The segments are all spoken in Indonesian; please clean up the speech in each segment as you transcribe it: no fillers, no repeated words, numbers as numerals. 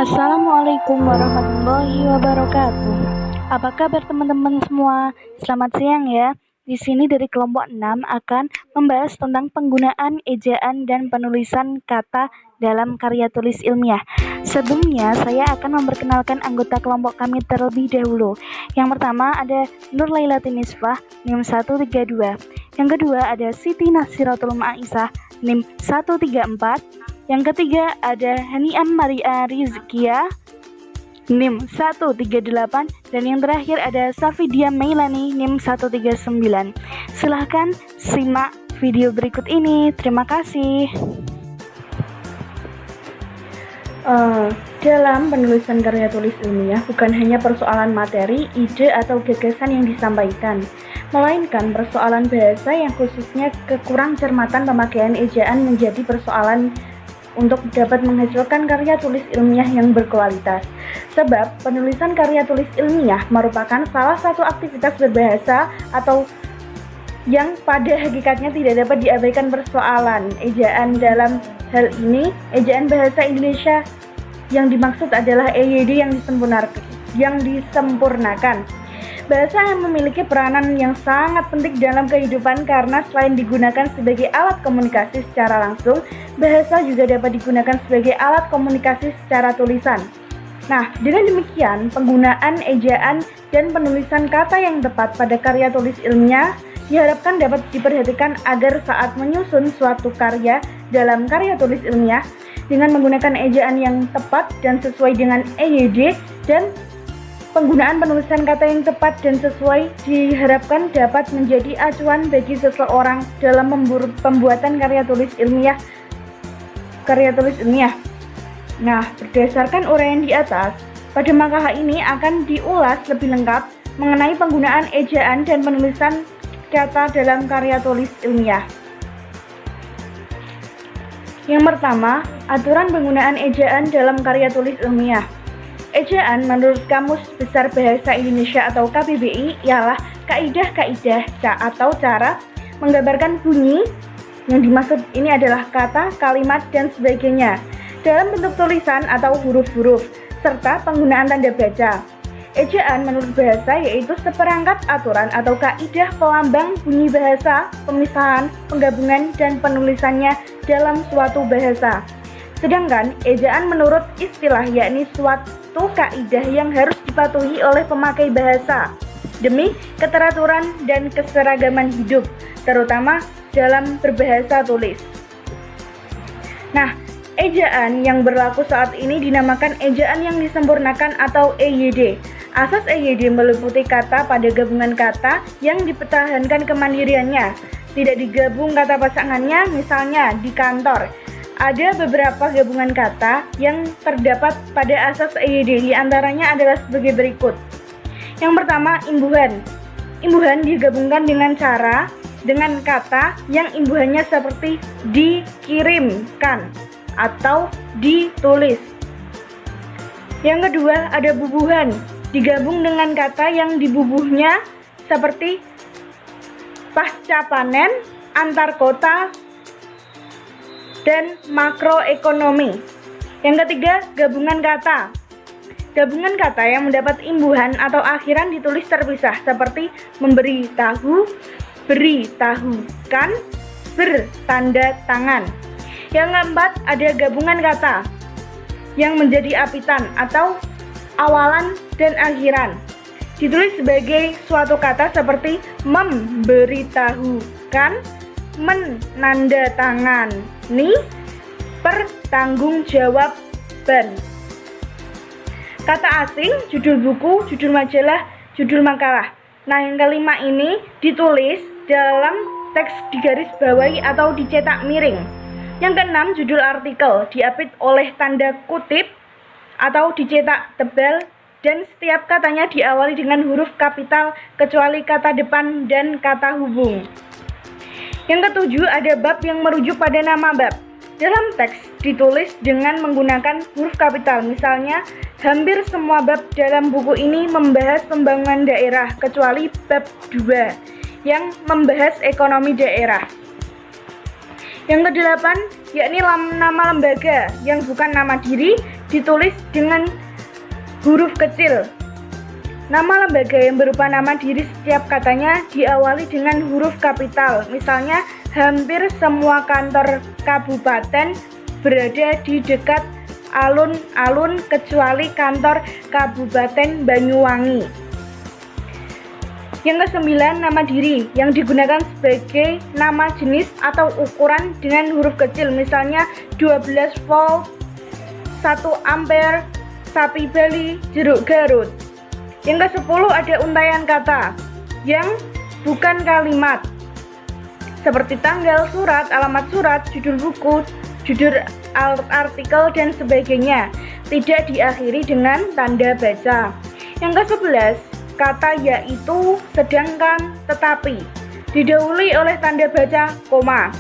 Assalamualaikum warahmatullahi wabarakatuh. Apa kabar teman-teman semua? Selamat siang ya. Di sini dari kelompok 6 akan membahas tentang penggunaan ejaan dan penulisan kata dalam karya tulis ilmiah. Sebelumnya, saya akan memperkenalkan anggota kelompok kami terlebih dahulu. Yang pertama ada Nur Lailatin Nisfah, NIM 132. Yang kedua ada Siti Nasiratul Ma'isah, NIM 134. Yang ketiga ada Haniam Maria Rizkia, NIM 138, dan yang terakhir ada Safidia Meilani, NIM 139. Silahkan simak video berikut ini. Terima kasih. Dalam penulisan karya tulis ilmiah bukan hanya persoalan materi, ide, atau gagasan yang disampaikan, melainkan persoalan bahasa yang khususnya kekurang cermatan pemakaian ejaan menjadi persoalan untuk dapat menghasilkan karya tulis ilmiah yang berkualitas. Sebab penulisan karya tulis ilmiah merupakan salah satu aktivitas berbahasa atau yang pada hakikatnya tidak dapat diabaikan persoalan ejaan. Dalam hal ini, ejaan bahasa Indonesia yang dimaksud adalah EYD yang disempurnakan. Bahasa yang memiliki peranan yang sangat penting dalam kehidupan karena selain digunakan sebagai alat komunikasi secara langsung, bahasa juga dapat digunakan sebagai alat komunikasi secara tulisan. Nah, dengan demikian, penggunaan ejaan dan penulisan kata yang tepat pada karya tulis ilmiah diharapkan dapat diperhatikan agar saat menyusun suatu karya dalam karya tulis ilmiah dengan menggunakan ejaan yang tepat dan sesuai dengan EYD, dan penggunaan penulisan kata yang tepat dan sesuai diharapkan dapat menjadi acuan bagi seseorang dalam pembuatan karya tulis ilmiah. Nah, berdasarkan uraian di atas, pada makalah ini akan diulas lebih lengkap mengenai penggunaan ejaan dan penulisan kata dalam karya tulis ilmiah. Yang pertama, aturan penggunaan ejaan dalam karya tulis ilmiah. Ejaan menurut Kamus Besar Bahasa Indonesia atau KBBI ialah kaidah-kaidah atau cara menggambarkan bunyi. Yang dimaksud ini adalah kata, kalimat, dan sebagainya dalam bentuk tulisan atau huruf-huruf, serta penggunaan tanda baca. Ejaan menurut bahasa yaitu seperangkat aturan atau kaidah pelambang bunyi bahasa, pemisahan, penggabungan, dan penulisannya dalam suatu bahasa. Sedangkan ejaan menurut istilah yakni suatu kaidah yang harus dipatuhi oleh pemakai bahasa demi keteraturan dan keseragaman hidup, terutama dalam berbahasa tulis. Nah, ejaan yang berlaku saat ini dinamakan ejaan yang disempurnakan atau EYD. Asas EYD meliputi kata pada gabungan kata yang dipertahankan kemandiriannya, tidak digabung kata pasangannya. Misalnya di kantor, ada beberapa gabungan kata yang terdapat pada asas EYD, di antaranya adalah sebagai berikut. Yang pertama, imbuhan. Imbuhan digabungkan dengan kata yang imbuhannya seperti dikirimkan atau ditulis. Yang kedua, ada bubuhan, digabung dengan kata yang dibubuhnya seperti pasca panen, antar kota, dan makroekonomi. Yang ketiga, gabungan kata. Gabungan kata yang mendapat imbuhan atau akhiran ditulis terpisah seperti memberitahu, beritahukan, bertanda tangan. Yang keempat, ada gabungan kata yang menjadi apitan atau awalan dan akhiran, ditulis sebagai suatu kata seperti memberitahukan, menandatangani, pertanggungjawaban. Kata asing, judul buku, judul majalah, judul makalah. Nah, yang kelima ini ditulis dalam teks digaris bawahi atau dicetak miring. Yang keenam, judul artikel, diapit oleh tanda kutip atau dicetak tebal, dan setiap katanya diawali dengan huruf kapital kecuali kata depan dan kata hubung. Yang ketujuh, ada bab yang merujuk pada nama bab. Dalam teks ditulis dengan menggunakan huruf kapital. Misalnya, hampir semua bab dalam buku ini membahas pembangunan daerah kecuali bab 2 yang membahas ekonomi daerah. Yang kedelapan, yakni nama lembaga yang bukan nama diri ditulis dengan huruf kecil. Nama lembaga yang berupa nama diri setiap katanya diawali dengan huruf kapital. Misalnya, hampir semua kantor kabupaten berada di dekat alun-alun kecuali kantor Kabupaten Banyuwangi. Yang ke-9, nama diri yang digunakan sebagai nama jenis atau ukuran dengan huruf kecil. Misalnya 12 volt, 1 ampere, sapi Bali, jeruk Garut. Yang ke-10 ada untaian kata yang bukan kalimat, seperti tanggal surat, alamat surat, judul buku, judul artikel, dan sebagainya, tidak diakhiri dengan tanda baca. Yang ke-11, kata yaitu, sedangkan, tetapi, didahului oleh tanda baca koma.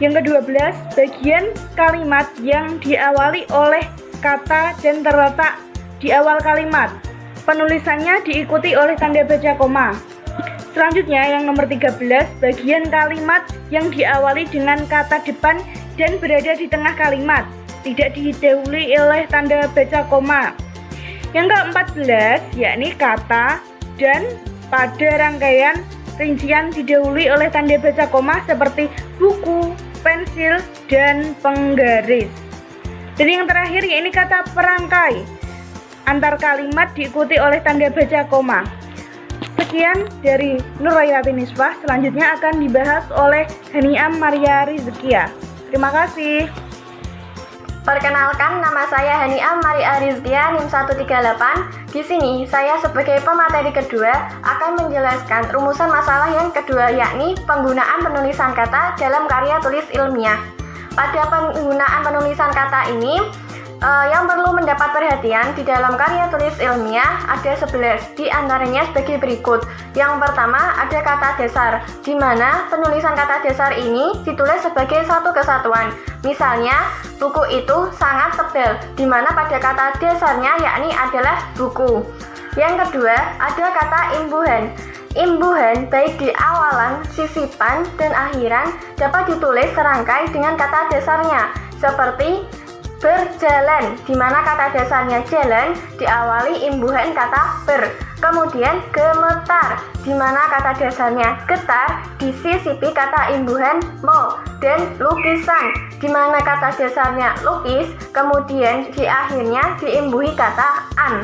Yang ke-12, bagian kalimat yang diawali oleh kata dan terletak di awal kalimat. Penulisannya diikuti oleh tanda baca koma. Selanjutnya yang nomor 13, bagian kalimat yang diawali dengan kata depan dan berada di tengah kalimat, tidak didahului oleh tanda baca koma. Yang ke-14 yakni kata dan pada rangkaian rincian didahului oleh tanda baca koma seperti buku, pensil, dan penggaris. Dan yang terakhir yakni kata perangkai. Antar kalimat diikuti oleh tanda baca koma. Sekian dari Nurayati Nisbah. Selanjutnya akan dibahas oleh Haniam Maria Rizkia. Terima kasih. Perkenalkan, nama saya Haniam Maria Rizkia, NIM 138. Di sini saya sebagai pemateri kedua akan menjelaskan rumusan masalah yang kedua, yakni penggunaan penulisan kata dalam karya tulis ilmiah. Pada penggunaan penulisan kata ini, yang perlu mendapat perhatian di dalam karya tulis ilmiah ada 11, di antaranya sebagai berikut. Yang pertama ada kata dasar, di mana penulisan kata dasar ini ditulis sebagai satu kesatuan. Misalnya, buku itu sangat tebal, di mana pada kata dasarnya yakni adalah buku. Yang kedua ada kata imbuhan. Imbuhan baik di awalan, sisipan, dan akhiran dapat ditulis serangkai dengan kata dasarnya, seperti berjalan, di mana kata dasarnya jalan diawali imbuhan kata ber. Kemudian gemetar, di mana kata dasarnya getar disisipi kata imbuhan mo. Dan lukisan, di mana kata dasarnya lukis, kemudian di akhirnya diimbuhi kata an.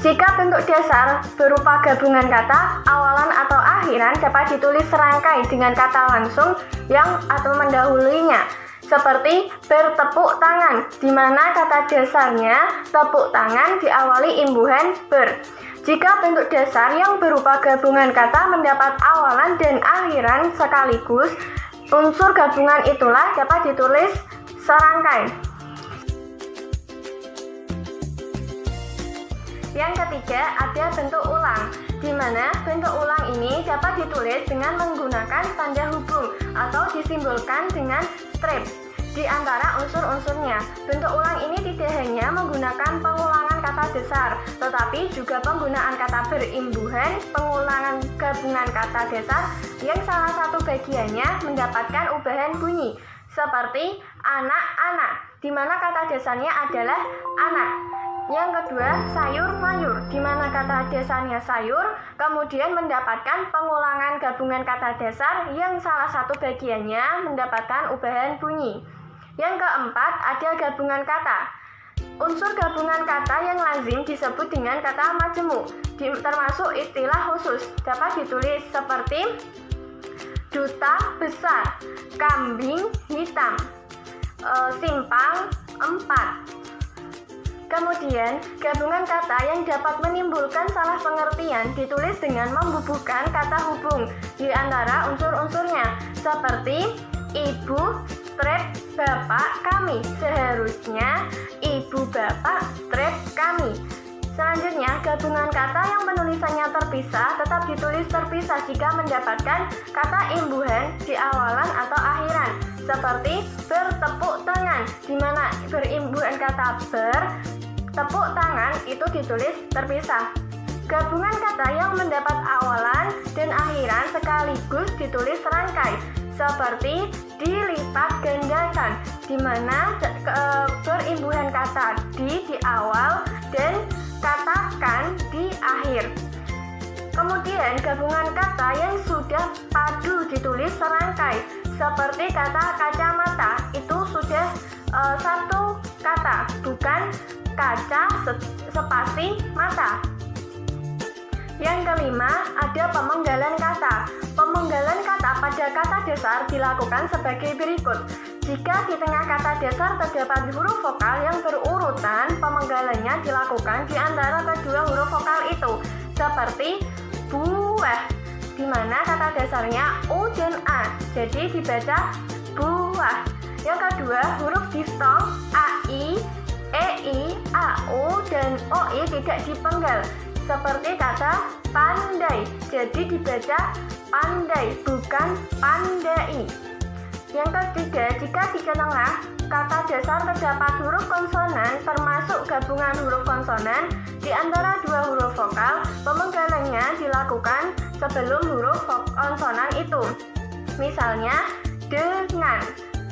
Jika bentuk dasar berupa gabungan kata, awalan atau akhiran dapat ditulis serangkai dengan kata langsung yang atau mendahulunya, seperti bertepuk tangan, di mana kata dasarnya tepuk tangan diawali imbuhan ber. Jika bentuk dasar yang berupa gabungan kata mendapat awalan dan akhiran sekaligus, unsur gabungan itulah dapat ditulis serangkai. Yang ketiga ada bentuk ulang, di mana bentuk ulang ini dapat ditulis dengan menggunakan tanda hubung atau disimbolkan dengan strip. Di antara unsur-unsurnya, bentuk ulang ini tidak hanya menggunakan pengulangan kata dasar, tetapi juga penggunaan kata berimbuhan, pengulangan gabungan kata dasar yang salah satu bagiannya mendapatkan ubahan bunyi, seperti anak-anak, di mana kata dasarnya adalah anak. Yang kedua, sayur-mayur, di mana kata dasarnya sayur, kemudian mendapatkan pengulangan gabungan kata dasar yang salah satu bagiannya mendapatkan ubahan bunyi. Yang keempat, ada gabungan kata. Unsur gabungan kata yang lazim disebut dengan kata majemuk, termasuk istilah khusus, dapat ditulis seperti duta besar, kambing hitam, simpang 4. Kemudian, gabungan kata yang dapat menimbulkan salah pengertian ditulis dengan membubuhkan kata hubung di antara unsur-unsurnya, seperti ibu, strip, bapak, kami. Seharusnya ibu, bapak, strip, kami. Selanjutnya, gabungan kata yang penulisannya terpisah tetap ditulis terpisah jika mendapatkan kata imbuhan di awalan atau akhiran, seperti bertepuk tangan, di mana berimbuhan kata ber, tepuk tangan itu ditulis terpisah. Gabungan kata yang mendapat awalan dan akhiran sekaligus ditulis serangkai, seperti dilipat gandakan, di mana berimbuhan kata di awal dan kata kan di akhir. Kemudian gabungan kata yang sudah padu ditulis serangkai, seperti kata kacamata itu sudah satu kata, bukan kaca spasi mata. Yang kelima, ada pemenggalan kata. Pemenggalan kata pada kata dasar dilakukan sebagai berikut. Jika di tengah kata dasar terdapat huruf vokal yang berurutan, pemenggalannya dilakukan di antara kedua huruf vokal itu, seperti buah, di mana kata dasarnya U dan A, jadi dibaca buah. Yang kedua, huruf diftong AI, EI, AU, dan OI tidak dipenggal, seperti kata pandai, jadi dibaca pandai, bukan pandai. Yang ketiga, jika di tengah kata dasar terdapat huruf konsonan termasuk gabungan huruf konsonan di antara dua huruf vokal, pemenggalannya dilakukan sebelum huruf konsonan itu. Misalnya dengan,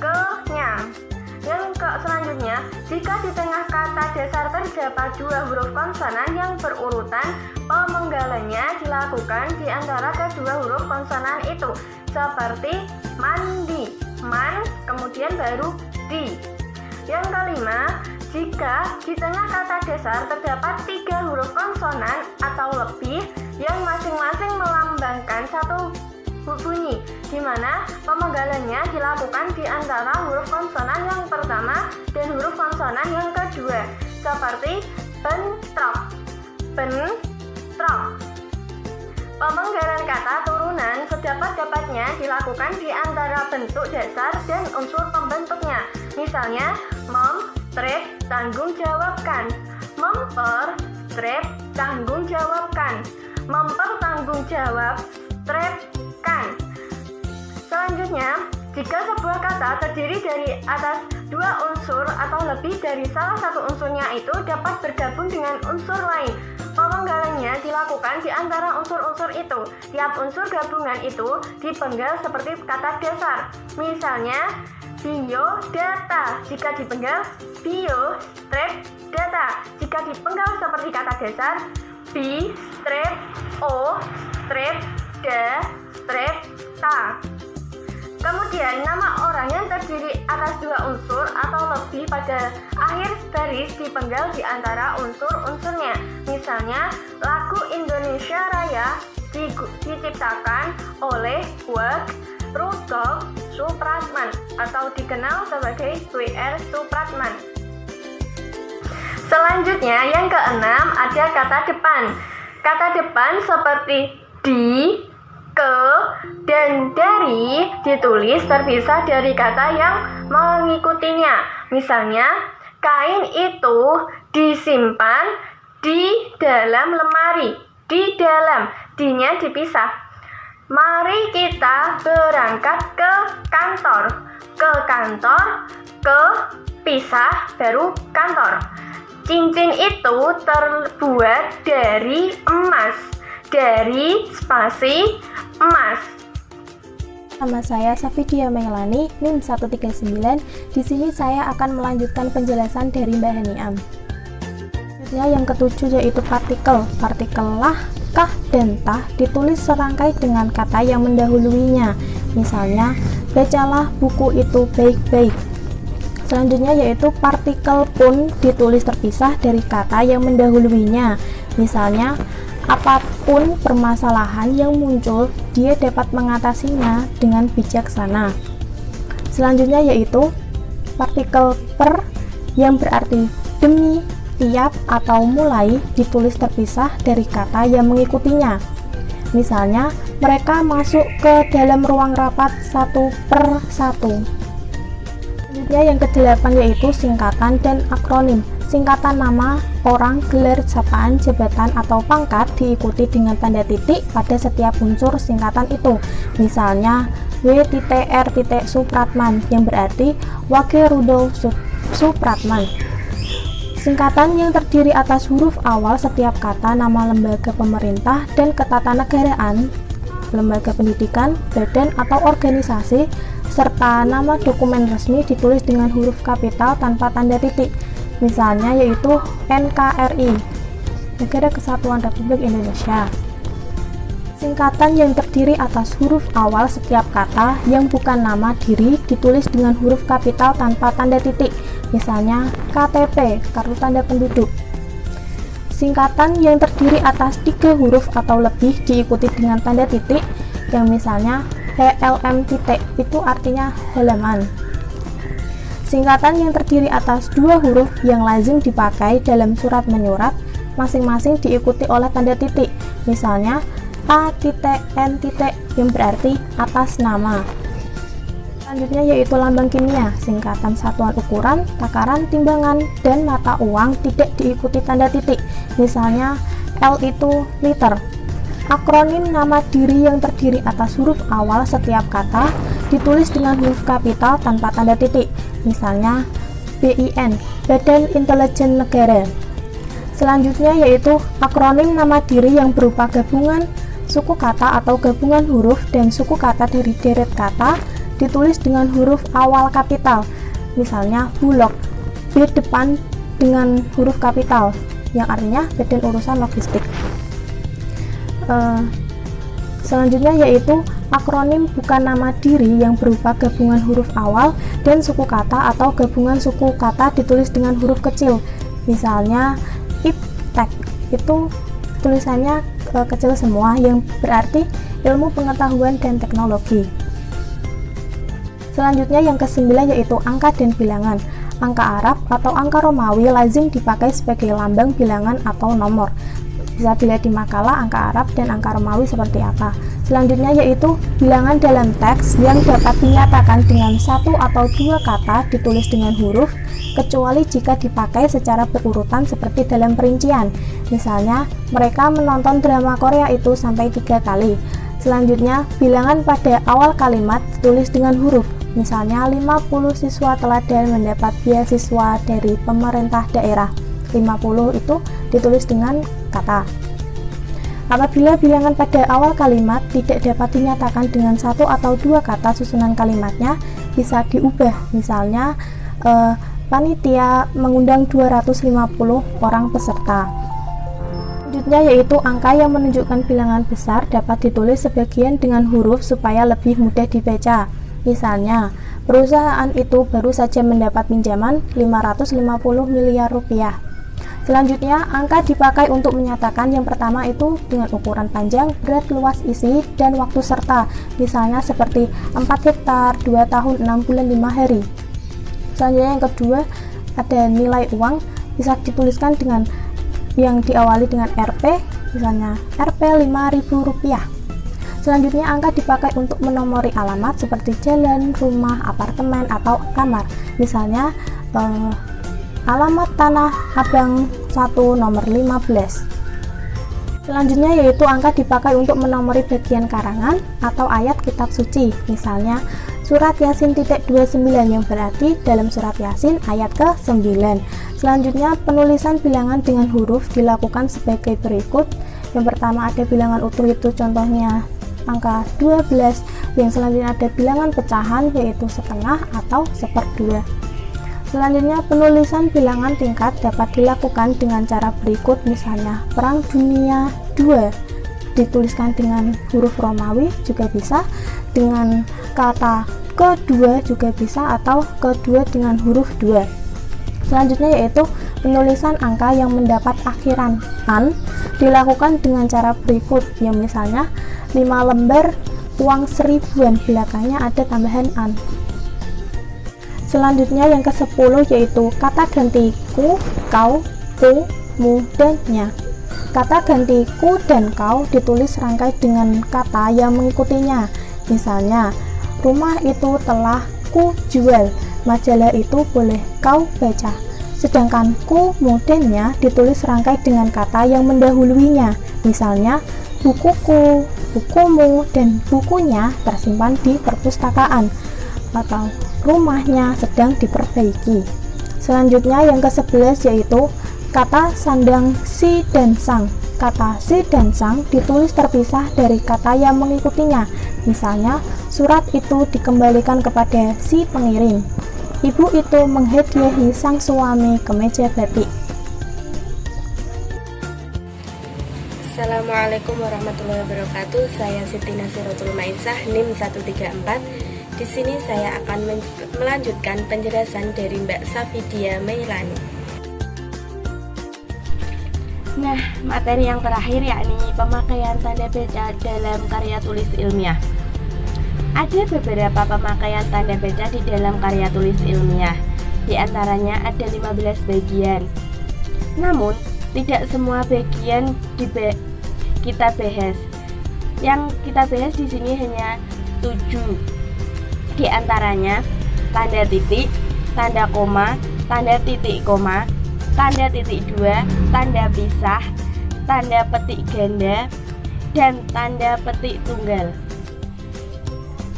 kenyang. Yang selanjutnya, jika di tengah kata dasar terdapat dua huruf konsonan yang berurutan, pemenggalannya dilakukan di antara kedua huruf konsonan itu, seperti mandi, man, kemudian baru di. Yang kelima, jika di tengah kata dasar terdapat tiga huruf konsonan atau lebih yang masing-masing melambangkan satu bunyi, di mana pemenggalannya dilakukan di antara huruf konsonan yang pertama dan huruf konsonan yang kedua, seperti bentrok, bentrok. Pemenggalan kata turunan sedapat-dapatnya dilakukan di antara bentuk dasar dan unsur pembentuknya. Misalnya, strip, tanggung jawabkan, memper, strip, tanggung jawabkan, mempertanggung jawab, strip, kan. Selanjutnya, jika sebuah kata terdiri dari atas dua unsur atau lebih dari salah satu unsurnya itu dapat bergabung dengan unsur lain, pemenggalannya dilakukan di antara unsur-unsur itu. Tiap unsur gabungan itu dipenggal seperti kata dasar. Misalnya, biodata, jika dipenggal bio, strip, data. Jika dipenggal seperti kata dasar, bi, strip, o, strip, da, strip, ta. Kemudian nama orang yang terdiri atas dua unsur atau lebih pada akhir baris dipenggal di antara unsur-unsurnya. Misalnya, lagu Indonesia Raya diciptakan oleh Rudolf Supratman atau dikenal sebagai W.R. Supratman. Selanjutnya, yang keenam ada kata depan. Kata depan seperti di, ke, dan dari ditulis terpisah dari kata yang mengikutinya. Misalnya, kain itu disimpan di dalam lemari. Di dalam, di-nya dipisah. Mari kita berangkat ke kantor. Ke kantor, ke, pisah, baru kantor. Cincin itu terbuat dari emas. Dari spasi emas. Nama saya Safidia Mailani, NIM 139. Di sini saya akan melanjutkan penjelasan dari Mbak Haniam. Selanjutnya yang ketujuh yaitu partikel. Partikel lah, kah, dan tah ditulis serangkai dengan kata yang mendahuluinya. Misalnya, bacalah buku itu baik-baik. Selanjutnya yaitu partikel pun ditulis terpisah dari kata yang mendahuluinya. Misalnya, apapun permasalahan yang muncul, dia dapat mengatasinya dengan bijaksana. Selanjutnya yaitu partikel per yang berarti demi, tiap, atau mulai ditulis terpisah dari kata yang mengikutinya. Misalnya, mereka masuk ke dalam ruang rapat 1/1. Selanjutnya yang kedelapan yaitu singkatan dan akronim. Singkatan nama, orang, gelar, sapaan, jabatan, atau pangkat diikuti dengan tanda titik pada setiap unsur singkatan itu. Misalnya, W.R. Supratman yang berarti Wakil Rudolf Supratman. Singkatan yang terdiri atas huruf awal setiap kata nama lembaga pemerintah dan ketatanegaraan lembaga pendidikan, badan atau organisasi, serta nama dokumen resmi ditulis dengan huruf kapital tanpa tanda titik. Misalnya yaitu NKRI, Negara Kesatuan Republik Indonesia. Singkatan yang terdiri atas huruf awal setiap kata yang bukan nama diri ditulis dengan huruf kapital tanpa tanda titik. Misalnya KTP, Kartu Tanda Penduduk. Singkatan yang terdiri atas 3 huruf atau lebih diikuti dengan tanda titik, yang misalnya HLM titik, itu artinya halaman. Singkatan yang terdiri atas 2 huruf yang lazim dipakai dalam surat menyurat, masing-masing diikuti oleh tanda titik, misalnya A.N. yang berarti atas nama. Selanjutnya yaitu lambang kimia, singkatan satuan ukuran, takaran, timbangan, dan mata uang tidak diikuti tanda titik, misalnya L itu liter. Akronim nama diri yang terdiri atas huruf awal setiap kata ditulis dengan huruf kapital tanpa tanda titik, misalnya BIN, Badan Intelijen Negara. Selanjutnya yaitu akronim nama diri yang berupa gabungan suku kata atau gabungan huruf dan suku kata dari deret kata ditulis dengan huruf awal kapital, misalnya Bulog, B depan dengan huruf kapital yang artinya Badan Urusan Logistik. Selanjutnya yaitu akronim bukan nama diri yang berupa gabungan huruf awal dan suku kata atau gabungan suku kata ditulis dengan huruf kecil, misalnya IPTEK, itu tulisannya kecil semua yang berarti ilmu pengetahuan dan teknologi. Selanjutnya yang ke-9 yaitu angka dan bilangan. Angka Arab atau angka Romawi lazim dipakai sebagai lambang bilangan atau nomor. Bisa dilihat di makalah angka Arab dan angka Romawi seperti apa. Selanjutnya yaitu bilangan dalam teks yang dapat dinyatakan dengan 1 atau 2 kata ditulis dengan huruf, kecuali jika dipakai secara berurutan seperti dalam perincian. Misalnya, mereka menonton drama Korea itu sampai 3 kali. Selanjutnya, bilangan pada awal kalimat ditulis dengan huruf. Misalnya, 50 siswa teladan mendapat beasiswa dari pemerintah daerah. 50 itu ditulis dengan kata. Apabila bilangan pada awal kalimat tidak dapat dinyatakan dengan 1 atau 2 kata susunan kalimatnya, bisa diubah. Misalnya, panitia mengundang 250 orang peserta. Selanjutnya yaitu angka yang menunjukkan bilangan besar dapat ditulis sebagian dengan huruf supaya lebih mudah dibaca. Misalnya, perusahaan itu baru saja mendapat pinjaman 550 miliar rupiah. Selanjutnya, angka dipakai untuk menyatakan yang pertama itu dengan ukuran panjang, berat, luas, isi, dan waktu serta. Misalnya seperti 4 hektar, 2 tahun, 6 bulan, 5 hari. Selanjutnya yang kedua, ada nilai uang, bisa dituliskan dengan yang diawali dengan Rp, misalnya Rp 5.000 rupiah. Selanjutnya angka dipakai untuk menomori alamat seperti jalan, rumah, apartemen, atau kamar. Misalnya alamat Tanah Abang 1 nomor 15. Selanjutnya yaitu angka dipakai untuk menomori bagian karangan atau ayat kitab suci. Misalnya surat Yasin .29 yang berarti dalam surat Yasin ayat ke-9. Selanjutnya penulisan bilangan dengan huruf dilakukan sebagai berikut. Yang pertama ada bilangan utuh, itu contohnya angka 12. Yang selanjutnya ada bilangan pecahan yaitu setengah atau 1/2. Selanjutnya penulisan bilangan tingkat dapat dilakukan dengan cara berikut, misalnya Perang Dunia II dituliskan dengan huruf Romawi juga bisa, dengan kata kedua juga bisa, atau kedua dengan huruf 2. Selanjutnya yaitu penulisan angka yang mendapat akhiran an dilakukan dengan cara berikut, yang misalnya 5 lembar uang 1000-an belakangnya ada tambahan an. Selanjutnya yang ke-10 yaitu kata ganti ku, kau, ku, mu, dan nya. Kata ganti ku dan kau ditulis serangkai dengan kata yang mengikutinya. Misalnya, rumah itu telah ku jual, majalah itu boleh kau baca. Sedangkan ku, mu, dan nya ditulis serangkai dengan kata yang mendahuluinya. Misalnya, bukuku, bukumu, dan bukunya tersimpan di perpustakaan, atau rumahnya sedang diperbaiki. Selanjutnya yang ke-11 yaitu kata sandang si dan sang. Kata si dan sang ditulis terpisah dari kata yang mengikutinya. Misalnya, surat itu dikembalikan kepada si pengirim. Ibu itu menghadiahi sang suami kemeja batik. Assalamualaikum warahmatullahi wabarakatuh. Saya Siti Nasiratul Maisah, NIM 134. Di sini saya akan melanjutkan penjelasan dari Mbak Safidia Meilani. Nah, materi yang terakhir yakni pemakaian tanda baca dalam karya tulis ilmiah. Ada beberapa pemakaian tanda baca di dalam karya tulis ilmiah. Di antaranya ada 15 bagian. Namun, tidak semua bagian kita bahas. Yang kita bahas di sini hanya 7. Di antaranya tanda titik, tanda koma, tanda titik koma, tanda titik 2, tanda pisah, tanda petik ganda, dan tanda petik tunggal.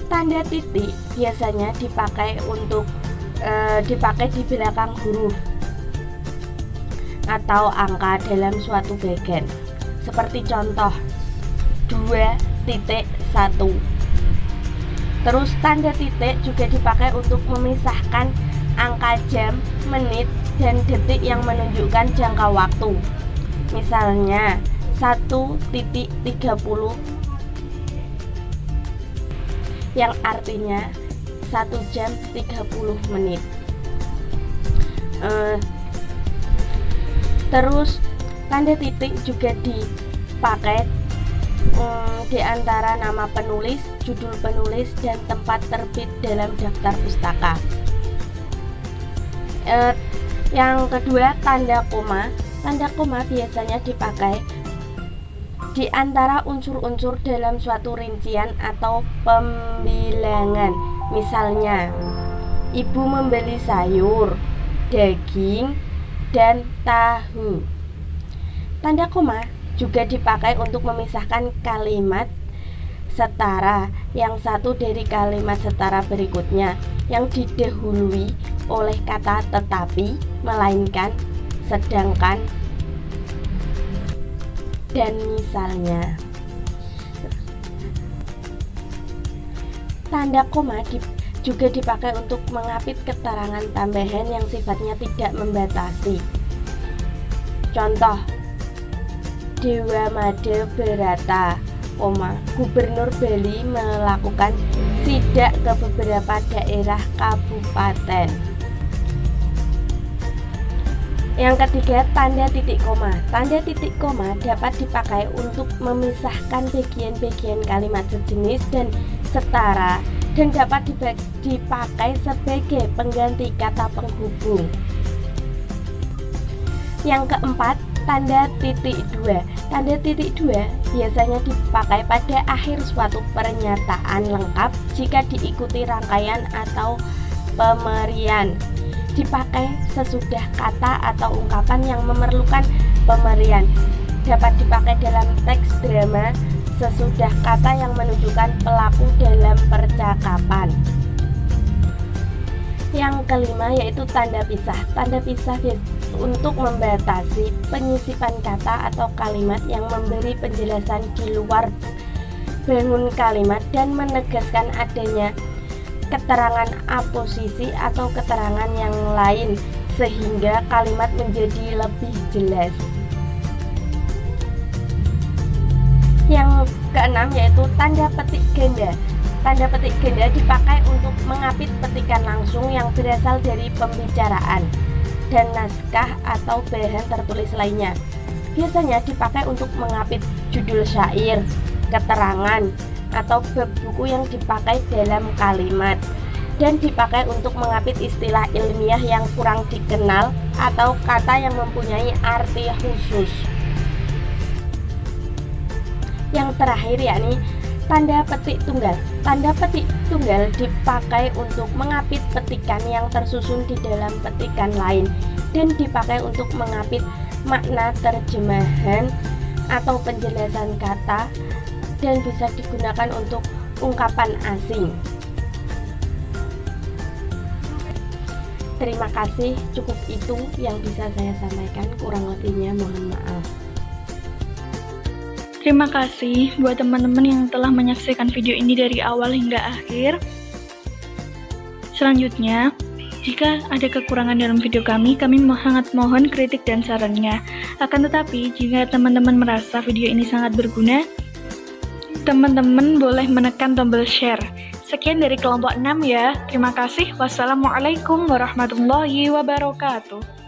Tanda titik biasanya dipakai di belakang huruf atau angka dalam suatu bagan. Seperti contoh 2.1. Terus tanda titik juga dipakai untuk memisahkan angka jam, menit, dan detik yang menunjukkan jangka waktu. Misalnya 1.30 yang artinya 1 jam 30 menit. Terus tanda titik juga dipakai di antara nama penulis, judul penulis, dan tempat terbit dalam daftar pustaka. Yang kedua, tanda koma. Tanda koma biasanya dipakai di antara unsur-unsur dalam suatu rincian atau pembilangan. Misalnya, ibu membeli sayur, daging, dan tahu. Tanda koma juga dipakai untuk memisahkan kalimat setara yang satu dari kalimat setara berikutnya yang didahului oleh kata tetapi, melainkan, sedangkan, dan misalnya. Tanda koma juga dipakai untuk mengapit keterangan tambahan yang sifatnya tidak membatasi. Contoh, Dewa Mada Barata, Gubernur Bali melakukan sidak ke beberapa daerah kabupaten. Yang ketiga, tanda titik koma. Tanda titik koma dapat dipakai untuk memisahkan bagian-bagian kalimat sejenis dan setara, dan dapat dipakai sebagai pengganti kata penghubung. Yang keempat, tanda titik 2. Tanda titik 2 biasanya dipakai pada akhir suatu pernyataan lengkap jika diikuti rangkaian atau pemerian. Dipakai sesudah kata atau ungkapan yang memerlukan pemerian. Dapat dipakai dalam teks drama sesudah kata yang menunjukkan pelaku dalam percakapan. Yang kelima yaitu tanda pisah. Tanda pisah untuk membatasi penyisipan kata atau kalimat yang memberi penjelasan di luar bangun kalimat dan menegaskan adanya keterangan aposisi atau keterangan yang lain sehingga kalimat menjadi lebih jelas. Yang keenam yaitu tanda petik ganda. Tanda petik ganda dipakai untuk mengapit petikan langsung yang berasal dari pembicaraan dan naskah atau bahan tertulis lainnya. Biasanya dipakai untuk mengapit judul syair, keterangan, atau bab buku yang dipakai dalam kalimat, dan dipakai untuk mengapit istilah ilmiah yang kurang dikenal atau kata yang mempunyai arti khusus. Yang terakhir yakni tanda petik tunggal. Tanda petik tunggal dipakai untuk mengapit petikan yang tersusun di dalam petikan lain dan dipakai untuk mengapit makna terjemahan atau penjelasan kata dan bisa digunakan untuk ungkapan asing. Terima kasih, cukup itu yang bisa saya sampaikan, kurang lebihnya mohon maaf. Terima kasih buat teman-teman yang telah menyaksikan video ini dari awal hingga akhir. Selanjutnya, jika ada kekurangan dalam video kami sangat mohon kritik dan sarannya. Akan tetapi, jika teman-teman merasa video ini sangat berguna, teman-teman boleh menekan tombol share. Sekian dari kelompok 6 ya. Terima kasih. Wassalamualaikum warahmatullahi wabarakatuh.